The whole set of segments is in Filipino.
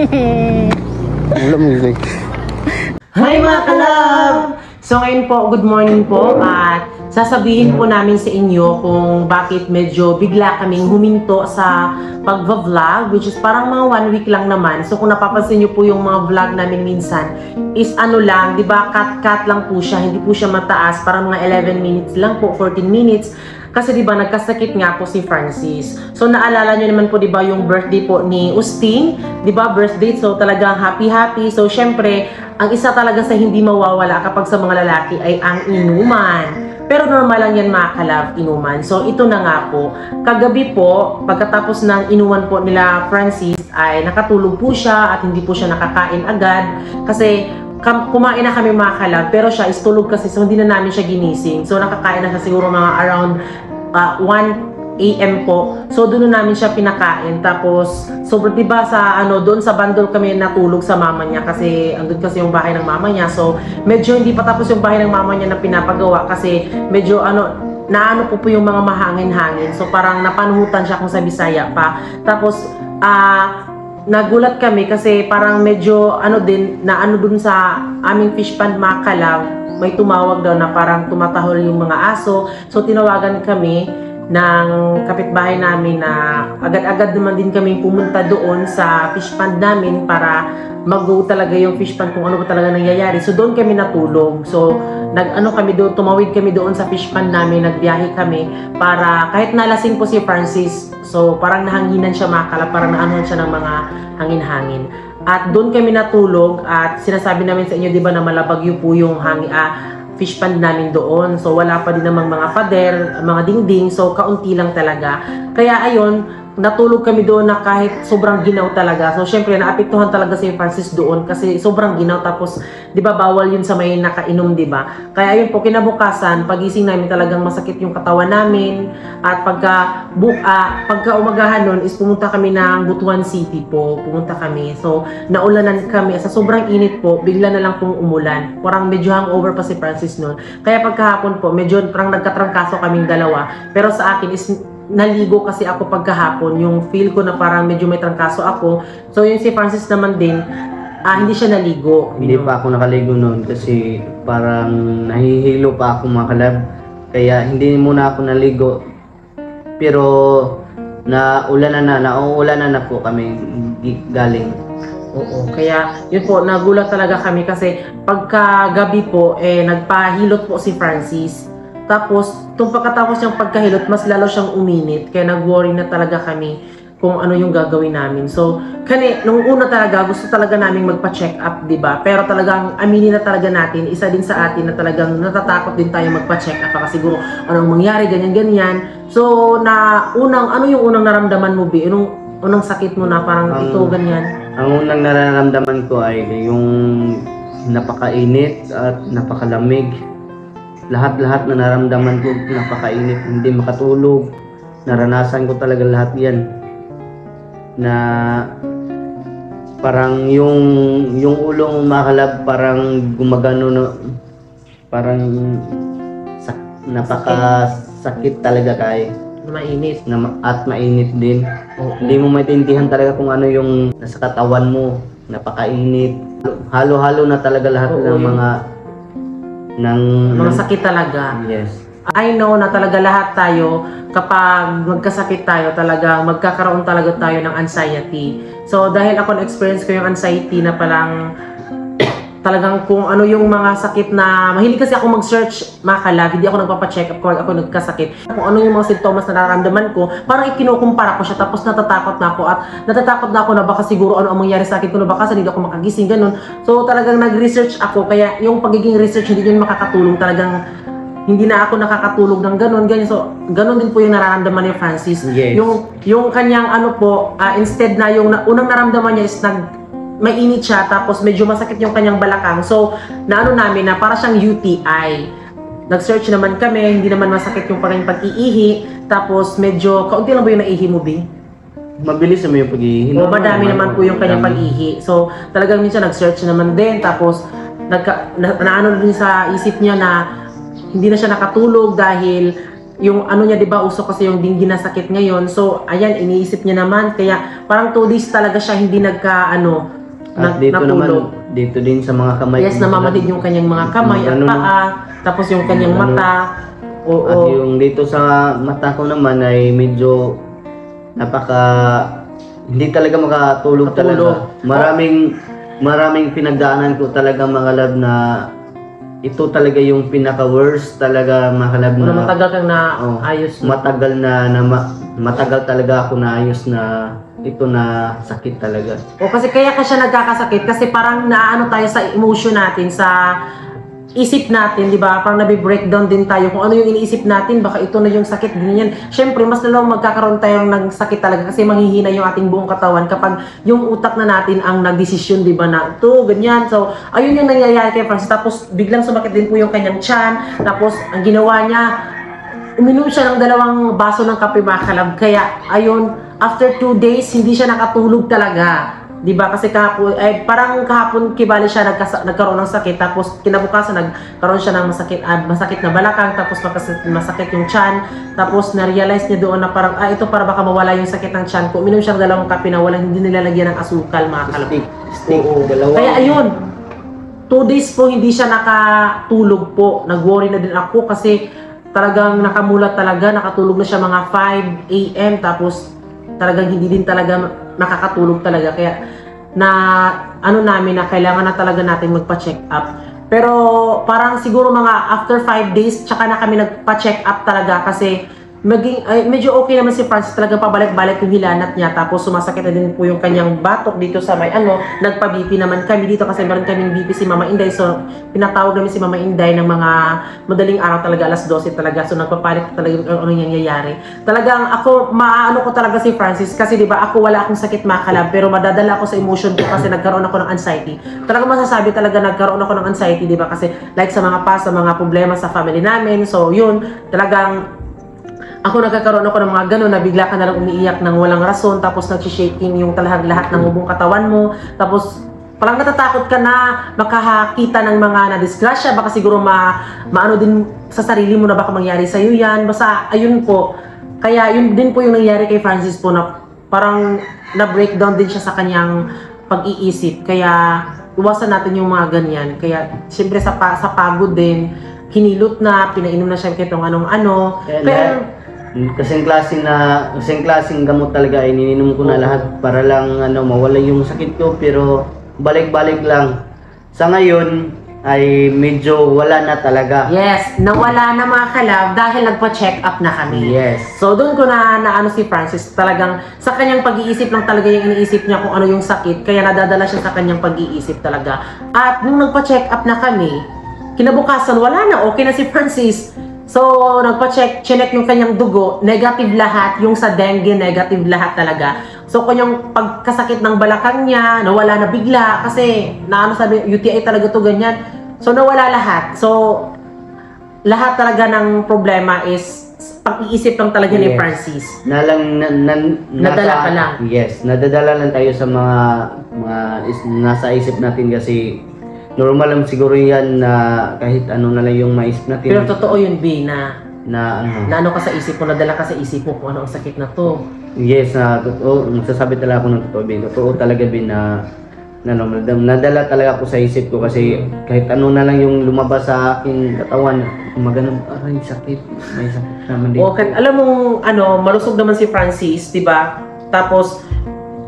Wala mo yun. Hi mga kalab! So ngayon po, good morning po at sasabihin po namin sa inyo kung bakit medyo bigla kaming huminto sa pagva-vlog, which is parang mga 1 week lang naman. So kung napapansin nyo po yung mga vlog namin minsan is ano lang, di ba, cut lang po siya, hindi po siya mataas, parang mga 11 minutes lang po, 14 minutes. Kasi di ba nagkasakit nga po si Francis. So naalala nyo naman po di ba yung birthday po ni Usting, di ba birthday, so talagang happy. So syempre, ang isa talaga sa hindi mawawala kapag sa mga lalaki ay ang inuman. Pero normal lang yan mga kalab, inuman. So ito na nga po, kagabi po, pagkatapos ng inuman po nila Francis ay nakatulog po siya at hindi po siya nakakain agad. Kasi kumain na kami mga kalab, pero siya is tulog kasi, so hindi na namin siya ginising. So nakakain na siya siguro mga around 1 AM po. So doon na namin siya pinakain. Tapos so diba sa doon sa bandol kami natulog sa mama niya kasi andun kasi yung bahay ng mama niya. So medyo hindi pa tapos yung bahay ng mama niya na pinapagawa kasi medyo naano po yung mga mahangin-hangin. So parang napanuhutan siya kung sa Bisaya pa. Tapos nagulat kami kasi parang medyo dun sa aming fish pond mga kalab, may tumawag daw na parang tumatahol yung mga aso. So tinawagan kami ng kapitbahay namin na agad-agad naman din kami pumunta doon sa fish pond namin para mag-go talaga yung fish pond kung ano ba talaga nangyayari. So doon kami natulog. So tumawid kami doon sa fish pond namin, nagbiyahe kami para kahit nalasing po si Francis, so parang nahanginan siya makala, parang naanuhan siya ng mga hangin-hangin. At doon kami natulog at sinasabi namin sa inyo, di ba, na malabagyo po yung fish pond namin doon. So wala pa din namang mga pader, mga dingding, so kaunti lang talaga. Kaya ayun, natulog kami doon na kahit sobrang ginaw talaga. So syempre naapektuhan talaga si Francis doon kasi sobrang ginaw, tapos 'di ba bawal 'yun sa may nakainom, 'di ba? Kaya ayun po, kinabukasan pagising namin talagang masakit yung katawan namin at pagka umagahan noon is pumunta kami ng Butuan City po. Pumunta kami. So naulanan kami sa sobrang init po, bigla na lang pong umulan. Parang medyo hangover pa si Francis noon. Kaya pagkahapon po medyo parang nagkatrangkaso kaming dalawa. Pero sa akin is naligo kasi ako pagkahapon, yung feel ko na parang medyo may trangkaso ako. So yung si Francis naman din, hindi siya naligo. Hindi pa ako nakaligo noon kasi parang nahihilo pa ako mga kalab. Kaya hindi muna ako naligo. Pero nauulanan na po kami galing. Oo, kaya yun po, nagulat talaga kami kasi pagkagabi po, nagpahilot po si Francis. Tapos, pagkatapos niyang pagkahilot, mas lalo siyang uminit. Kaya nag-worry na talaga kami kung ano yung gagawin namin. So, nung una talaga, gusto talaga namin magpa-check up, diba? Pero talagang aminin na talaga natin, isa din sa atin na talagang natatakot din tayo magpa-check up. Baka siguro, anong mangyari, ganyan-ganyan. So, ano yung unang naramdaman mo, Bi? Unang sakit mo na parang ito, ganyan? Ang unang nararamdaman ko ay yung napakainit at napakalamig. Lahat na naramdaman ko, napakainit, hindi makatulog. Naranasan ko talaga lahat yan. Na parang yung ulo mong makalab, parang gumagano na, parang napakasakit talaga kay. Mainit. At mainit din. Hindi mo maintindihan talaga kung ano yung nasa katawan mo. Napakainit. Halo-halo na talaga lahat ng mga sakit talaga. Yes. I know na talaga lahat tayo, kapag magkasakit tayo, talaga magkakaroon talaga tayo ng anxiety. So dahil ako na-experience ko yung anxiety na talagang kung ano yung mga sakit na mahilig kasi ako mag-search mga kalab, hindi ako nagpapa-check up kung ako nagkasakit. Kung ano yung mga sintomas na nararamdaman ko, parang ikinukumpara ko siya, tapos natatakot na ako na baka siguro ano ang mangyari sa akin, kung baka hindi ako makagising, ganun. So talagang nag-research ako, kaya yung pagiging research hindi yun makakatulong, talagang hindi na ako nakakatulog ng ganyan. So ganun din po yung nararamdaman ni Francis. Yes. Yung kanyang instead na yung unang naramdaman niya is mainit siya, tapos medyo masakit yung kanyang balakang. So, namin na para siyang UTI. Nag-search naman kami, hindi naman masakit yung kanyang pag-iihi. Tapos, medyo, kaunti lang ba yung naihi mo, Bing? Mabilis naman yung pag-iihi. O, madami naman po yung kanyang pag-ihi. So, talagang minsan nag-search naman din. Tapos, naano din sa isip niya na hindi na siya nakatulog dahil yung ano niya, di ba, uso kasi yung dinggin na sakit ngayon. So, ayan, iniisip niya naman. Kaya, parang 2 days talaga siya hindi At dito natulog. naman, dito din sa mga kamay. Yes, namamanhid yung kanyang mga kamay at Ano, paa. Tapos yung kanyang mata. At Oo. yung dito sa mata ko naman ay medyo hindi talaga makatulog talaga. Maraming pinagdaanan ko talaga mga love na ito talaga yung pinaka-worst talaga mga love na Matagal kang naayos. matagal talaga ako naayos na ito na sakit talaga. O kasi kaya ka siya nagkakasakit kasi parang naano tayo sa emotion natin, sa isip natin, di ba? Parang nabi-breakdown din tayo kung ano yung iniisip natin, baka ito na yung sakit, ganyan. Siyempre, mas lalong magkakaroon tayo ng sakit talaga kasi manghihina yung ating buong katawan kapag yung utak na natin ang nagdesisyon, di ba, na ito, ganyan. So, ayun yung nangyayari kay Francis. Tapos, biglang sumakit din po yung kanyang tiyan. Tapos, ang ginawa niya, uminom siya ng 2 baso ng kape, mga kalab. Kaya, ayun, after 2 days, hindi siya nakatulog talaga. Diba? Kasi kahapon, parang kahapon kibali siya nagkaroon ng sakit, tapos kinabukasan nagkaroon siya ng masakit na balakang, tapos masakit yung tiyan, tapos na-realize niya doon na parang, ito para baka mawala yung sakit ng tiyan ko. Uminom siya ng 2 kape na hindi nilalagyan ng asukal, mga kalapit. Stick, dalawa. Kaya ayun, 2 days po hindi siya nakatulog po. Nag-worry na din ako kasi talagang nakamulat talaga, nakatulog na siya mga 5 AM, tapos talagang hindi din talaga nakakatulog talaga, kaya namin na kailangan na talaga natin magpa-check up. Pero parang siguro mga after 5 days tsaka na kami nagpa-check up talaga kasi medyo okay naman si Francis, talaga pabalik-balik yung hilanat niya, tapos sumasakit na din po yung kanyang batok dito sa may nagpa-BP naman kami dito kasi meron kaming BP si Mama Inday, so pinatawag namin si Mama Inday ng mga madaling araw talaga, alas 12 talaga, so nagpapalit talaga ano nangyayari. Talagang ako, maano ko talaga si Francis kasi di ba ako wala akong sakit, mga kalab, pero madadala ako sa emotion ko kasi nagkaroon ako ng anxiety. Talagang masasabi talaga nagkaroon ako ng anxiety, di ba, kasi like sa mga sa mga problema sa family namin, so yun, talagang ako nagkakaroon ako ng mga gano'n na bigla ka na lang umiiyak ng walang rason, tapos nag-shaking yung lahat ng buong katawan mo, tapos parang natatakot ka na makakita ng mga na-disgrasya, baka siguro maano din sa sarili mo na baka mangyari sa'yo yan. Basta ayun po, kaya yun din po yung nangyari kay Francis po, na parang na-breakdown din siya sa kanyang pag-iisip, kaya iwasan natin yung mga ganyan. Kaya siyempre sa pagod din, hinilot na, pinainom na siya kitong anong-ano, pero kasing klaseng gamot talaga ay iniinom ko na lahat para lang mawala yung sakit ko, pero balik-balik lang. Sa ngayon ay medyo wala na talaga. Yes, nawala na, mga kalab, dahil nagpa-check up na kami. Yes. So doon ko na si Francis, talagang sa kanyang pag-iisip lang talaga yung iniisip niya kung ano yung sakit, kaya nadadala siya sa kanyang pag-iisip talaga. At nung nagpa-check up na kami, kinabukasan wala na, okay na si Francis. So, nagpa-check yung kanyang dugo, negative lahat, yung sa dengue, negative lahat talaga. So, kanyang pagkasakit ng balakang niya, nawala na bigla, kasi, sabi, UTI talaga to, ganyan. So, nawala lahat. So, lahat talaga ng problema is, pag-iisip lang talaga ni Francis. Nadala ka lang. Yes, nadadala lang tayo sa mga nasa isip natin kasi, normal lang siguro yan na kahit ano na lang yung maisip natin. Pero totoo yun, B, na ano ka sa isip mo, nadala ka sa isip mo kung ano ang sakit na to. Yes, totoo. Magsasabi talaga ako ng totoo, B. Totoo talaga, B, na nadala talaga ako sa isip ko kasi kahit ano na lang yung lumabas sa akin katawan, maganon, aray, sakit. May sakit naman dito. Okay, alam mong, malusog naman si Francis, di ba? Tapos,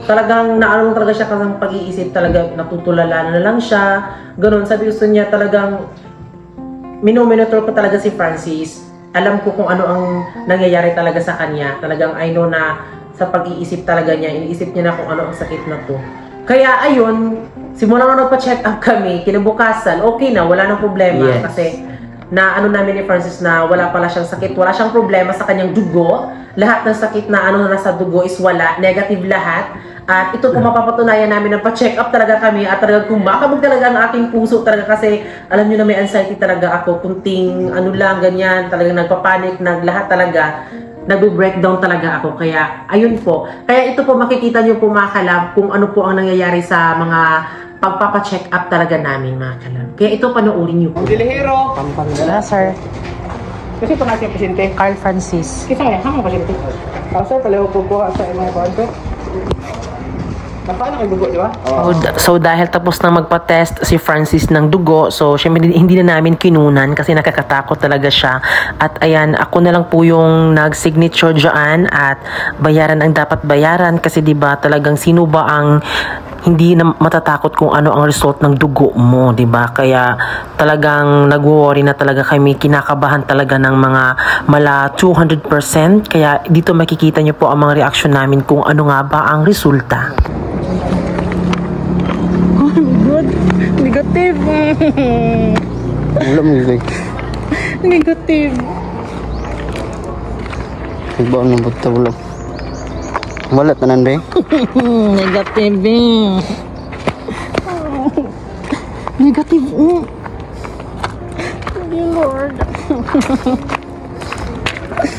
talagang talaga siya kasi pag-iisip, talaga natutulala na lang siya. Ganun, sabi gusto niya talagang minomonitor ko talaga si Francis. Alam ko kung ano ang nangyayari talaga sa kanya. Talagang I know na sa pag-iisip talaga niya, iniisip niya na kung ano ang sakit na to. Kaya ayun, simula na nagpa-check up kami, kinabukasan, okay na, wala nang problema. Yes. Kasi namin ni Francis na wala pala siyang sakit, wala siyang problema sa kanyang dugo. Lahat ng sakit na nasa dugo is wala, negative lahat. At ito po mapapatunayan namin na pa-check up talaga kami at talaga kumakabog talaga ang aking puso talaga kasi alam nyo na may anxiety talaga ako, kunting ganyan, talagang nagpapanik, lahat talaga, nag-breakdown talaga ako. Kaya ayun po, kaya ito po makikita nyo po, mga kalab, kung ano po ang nangyayari sa mga pagpapa-check up talaga namin, mga kalab. Kaya ito panoorin nyo po. Dilihiro! Pampanga, sir. Kasi ito natin yung pasyente. Carl Francis. Kita nga, hama pasyente. Sir, palayo po po sa mga kwanto. Paano kayo dugo, di ba? So dahil tapos na magpa-test si Francis ng dugo, so syempre hindi na namin kinunan kasi nakakatakot talaga siya. At ayan, ako na lang po yung nag-signature dyan at bayaran ang dapat bayaran kasi 'di ba talagang sino ba ang hindi na matatakot kung ano ang result ng dugo mo, 'di ba? Kaya talagang nagwo-worry na talaga kami, kinakabahan talaga ng mga mala 200%. Kaya dito makikita niyo po ang mga reaction namin kung ano nga ba ang resulta. Good. Negative. Wala mo yun. Negative. Iba ang nabot wala. Wala tanan ba? Negative. Negative. Dear Lord.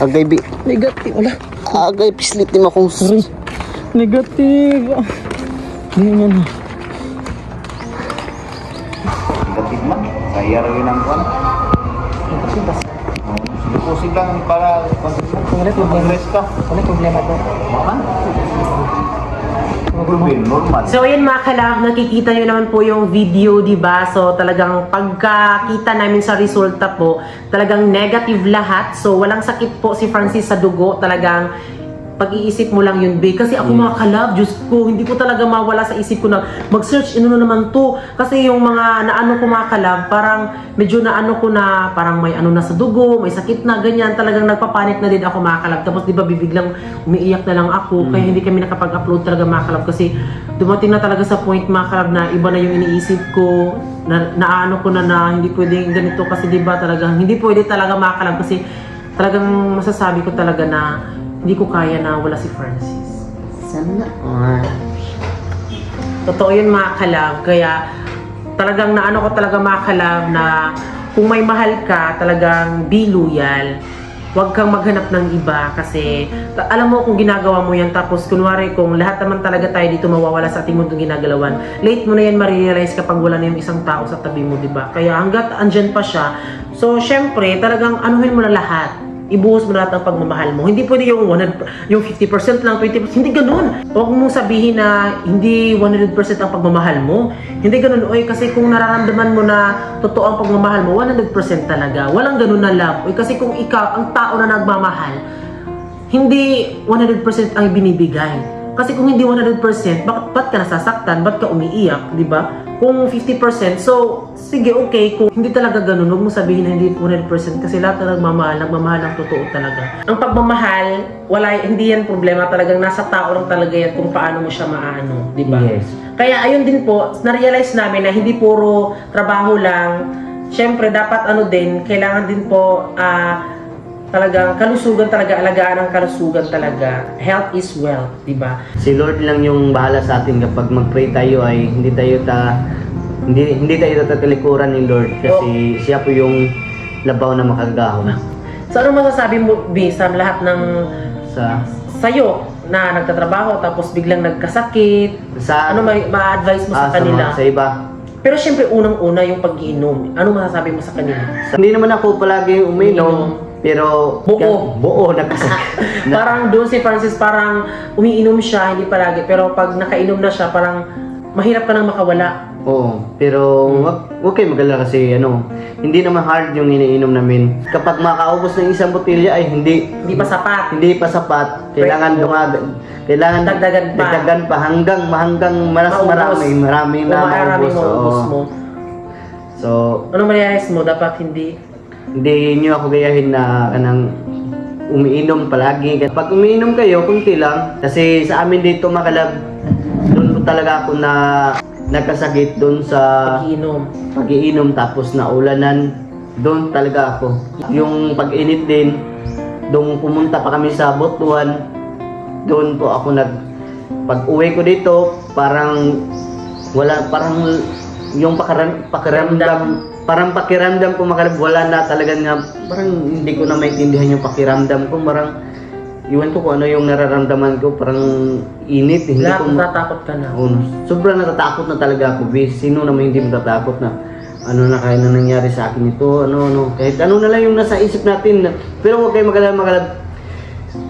Agay bi. Negative. Wala. Agay pislit ni makong Negative. Hindi mo na. Negatif man, saya rin ang kwan. Lukusig lang para mag-rest ka. Wala problema to. Man? Normal. So ayan mga kalab, nakikita nyo naman po yung video, diba? So talagang pagkakita namin sa resulta po, talagang negative lahat. So walang sakit po si Francis sa dugo, talagang pag-iisip mo lang yun, be. Kasi ako mga kalab, Diyos ko, hindi ko talaga mawala sa isip ko na mag-search, na naman to. Kasi yung mga naano ko mga kalab, parang medyo naano ko na, parang may ano na sa dugo, may sakit na, ganyan. Talagang nagpapanik na din ako mga kalab. Tapos di ba bibiglang umiiyak na lang ako, kaya hindi kami nakapag-upload talaga mga kalab. Kasi dumating na talaga sa point mga kalab na iba na yung iniisip ko, naano ko na hindi pwedeng ganito. Kasi di ba talagang, hindi pwede talaga mga kalab. Kasi talagang masasabi ko talaga na hindi ko kaya na wala si Francis. Sana. Totoo yun mga kalab. Kaya talagang naano ko talaga mga kalab na kung may mahal ka, talagang be loyal. Huwag kang maghanap ng iba kasi alam mo kung ginagawa mo yan tapos kunwari kung lahat naman talaga tayo dito mawawala sa ating mundong ginagalawan, late mo na yan marirealize kapag wala na yung isang tao sa tabi mo, diba? Kaya hanggat andyan pa siya, so syempre talagang anuhin mo na lahat. Ibuhos mo na lahat ng pagmamahal mo. Hindi pwede yung 50% lang, 20%. Hindi ganun. Huwag mong sabihin na hindi 100% ang pagmamahal mo. Hindi ganun. Oy, kasi kung nararamdaman mo na totoo ang pagmamahal mo, 100% talaga. Walang ganun na love. Oy, kasi kung ikaw, ang tao na nagmamahal, hindi 100% ang binibigay. Kasi kung hindi 100%, ba't ka nasasaktan? Ba't ka umiiyak? Diba? Kung 50%, so, sige, okay. Kung hindi talaga ganun, huwag mo sabihin na hindi 100% kasi lahat na nagmamahal ang totoo talaga. Ang pagmamahal, hindi yan problema. Talagang nasa tao lang talaga yan kung paano mo siya maano, di ba? Yes. Kaya ayun din po, na-realize namin na hindi puro trabaho lang. Siyempre, dapat kailangan din po, talagang kalusugan talaga, alagaan ang kalusugan talaga. Health is wealth, di ba? Si Lord lang yung bahala sa atin kapag mag-pray tayo ay hindi tayo tatalikuran ni Lord kasi siya po yung labaw na makagahon. So ano masasabi mo, B, sa lahat ng sa'yo na nagtatrabaho tapos biglang nagkasakit? Ano ma-advise mo sa kanila? Sa iba. Pero syempre unang-una yung pag-iinom. Ano masasabi mo sa kanila? Hindi naman ako palagi uminom. Pero buo nagkasakit. Parang doon si Francis parang umiinom siya, hindi palagi. Pero pag nakainom na siya, parang mahirap ka nang makawala. Oo, pero wag kayo mag-alala kasi hindi naman hard yung iniinom namin. Kapag makaubos ng isang botelya ay hindi pa sapat. Hindi pa sapat. Kailangan dagdagan pa hanggang marami na maubos mo. So, ano ma-realize mo? Dapat hindi nyo ako gayahin na kanang umiinom palagi. Kapag umiinom kayo, kunti lang. Kasi sa amin dito makalab, doon po talaga ako na nagkasakit doon sa pag-iinom tapos naulanan. Doon talaga ako. Yung pag-init din, doon pumunta pa kami sa Butuan. Doon po ako pag-uwi ko dito, parang yung pakiramdam ko wala na talaga nga, parang hindi ko na maintindihan yung pakiramdam ko, parang iwan ko kung ano yung nararamdaman ko, parang init. Natatakot ka na. Sobrang natatakot na talaga ako, bis. Sino naman hindi matatakot na ano na kaya na nangyari sa akin ito, kahit ano na lang yung nasa isip natin. Pero huwag kayo makalab.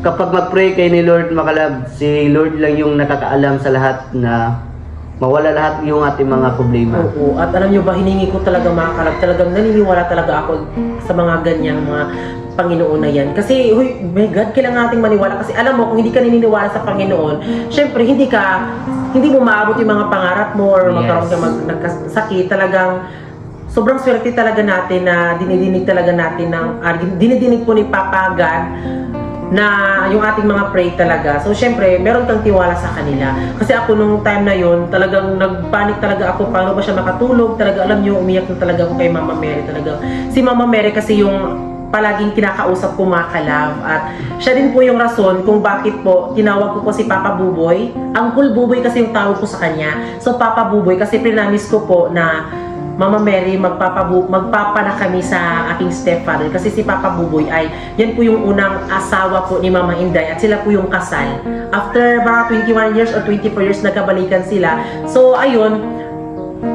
Kapag mag-pray kay ni Lord, makalab, si Lord lang yung nakakaalam sa lahat na mawala lahat yung ating mga problema. Oo, at alam nyo ba, hiningi ko talaga mga kalab, talagang naniniwala talaga ako sa mga ganyang mga Panginoon na yan. Kasi, huy, my God, kailangan nating maniwala. Kasi alam mo, kung hindi ka naniniwala sa Panginoon, syempre, hindi mo maabot yung mga pangarap mo or magkaroon ka nagkasakit. Talagang, sobrang swerte talaga natin na dinidinig talaga natin dinidinig po ni Papa God na yung ating mga pray talaga. So, syempre, meron kang tiwala sa kanila. Kasi ako nung time na yon talagang nagpanik talaga ako. Paano ba siya makatulog? Talaga, alam nyo, umiyak na talaga ako kay Mama Mary talaga. Si Mama Mary kasi yung palaging kinakausap ko mga kalab. At siya din po yung rason kung bakit po tinawag ko si Papa Buboy. Uncle Buboy kasi yung tawag ko sa kanya. So, Papa Buboy kasi prinamis ko po na Mama Mary, magpapana kami sa aking stepfather. Kasi si Papa Buboy ay, yan po yung unang asawa po ni Mama Inday. At sila po yung kasal. After mga 21 years or 24 years, nagkabalikan sila. So, ayun,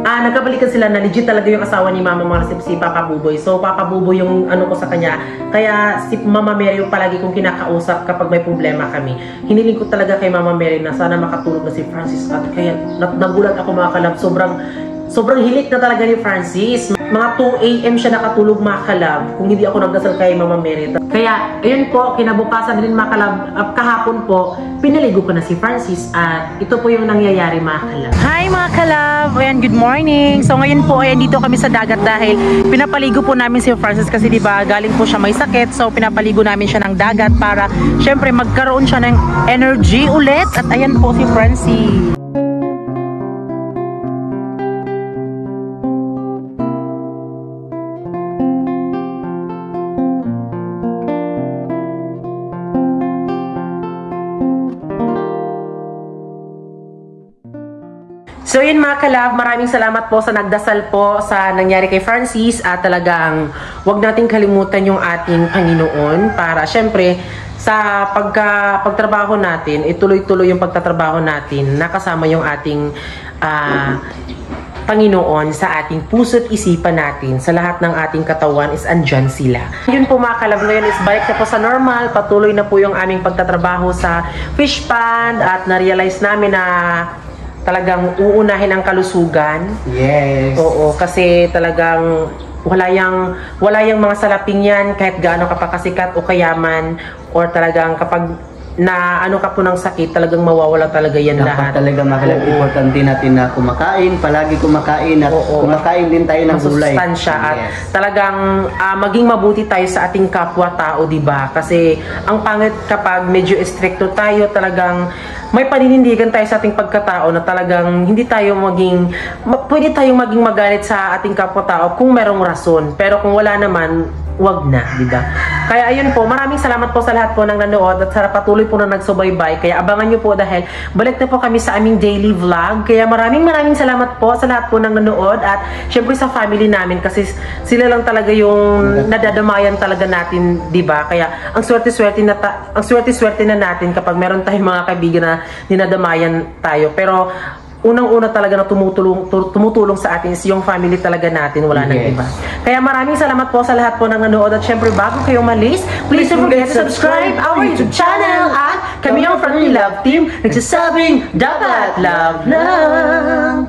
nagkabalikan sila na legit talaga yung asawa ni Mama si Papa Buboy. So, Papa Buboy yung ano ko sa kanya. Kaya si Mama Mary yung palagi kong kinakausap kapag may problema kami. Hiniling ko talaga kay Mama Mary na sana makatulog na si Francis. At kaya nagulat ako mga kalab. Sobrang hilik na talaga ni Francis. Mga 2 AM siya nakatulog mga kalab. Kung hindi ako nagdasal kay Mama Mary. Kaya, ayun po, kinabukasan din mga kalab. Kahapon po, pinaligo ko na si Francis. At ito po yung nangyayari mga kalab. Hi mga kalab! Ayan, good morning! So ngayon po, ayan, dito kami sa dagat dahil pinapaligo po namin si Francis kasi diba galing po siya may sakit. So pinapaligo namin siya ng dagat para syempre magkaroon siya ng energy ulit. At ayan po si Francis. So yun mga kalab, maraming salamat po sa nagdasal po sa nangyari kay Francis at talagang wag nating kalimutan yung ating Panginoon para syempre sa pagtrabaho natin, ituloy-tuloy yung pagtatrabaho natin, nakasama yung ating Panginoon sa ating puso't isipan natin, sa lahat ng ating katawan is andyan sila. Yun po mga kalab, ngayon is balik na po sa normal, patuloy na po yung aming pagtatrabaho sa fish pond at na-realize namin na talagang uunahin ang kalusugan. Yes. Oo, kasi talagang wala yung mga salaping yan kahit gaano ka pa kasikat o kayaman or talagang kapag na ano ka po ng sakit, talagang mawawala talaga yan lahat. Dapat talaga mahalaga, importante natin na kumakain, palagi kumakain at kumakain din tayo ng gulay. Masustansya at talagang maging mabuti tayo sa ating kapwa-tao, di ba? Kasi ang pangit kapag medyo stricto tayo, talagang may paninindigan tayo sa ating pagkatao na talagang hindi tayo pwede tayong maging magalit sa ating kapwa-tao kung merong rason. Pero kung wala naman, wag na, di ba? Kaya ayun po, maraming salamat po sa lahat po ng nanood at sa patuloy po na nagsubaybay. Kaya abangan nyo po dahil balik na po kami sa aming daily vlog. Kaya maraming salamat po sa lahat po ng nanood at syempre sa family namin kasi sila lang talaga yung nadadamayan talaga natin, di ba? Kaya ang swerte-swerte na natin kapag meron tayong mga kaibigan na dinadamayan tayo. Pero unang-una talaga na tumutulong sa atin is yung family talaga natin, wala nang iba. Kaya maraming salamat po sa lahat po ng nanood at syempre bago kayo malis, please don't forget to subscribe our YouTube channel at kami yung Family Love Team nagsasabing dapat love lang!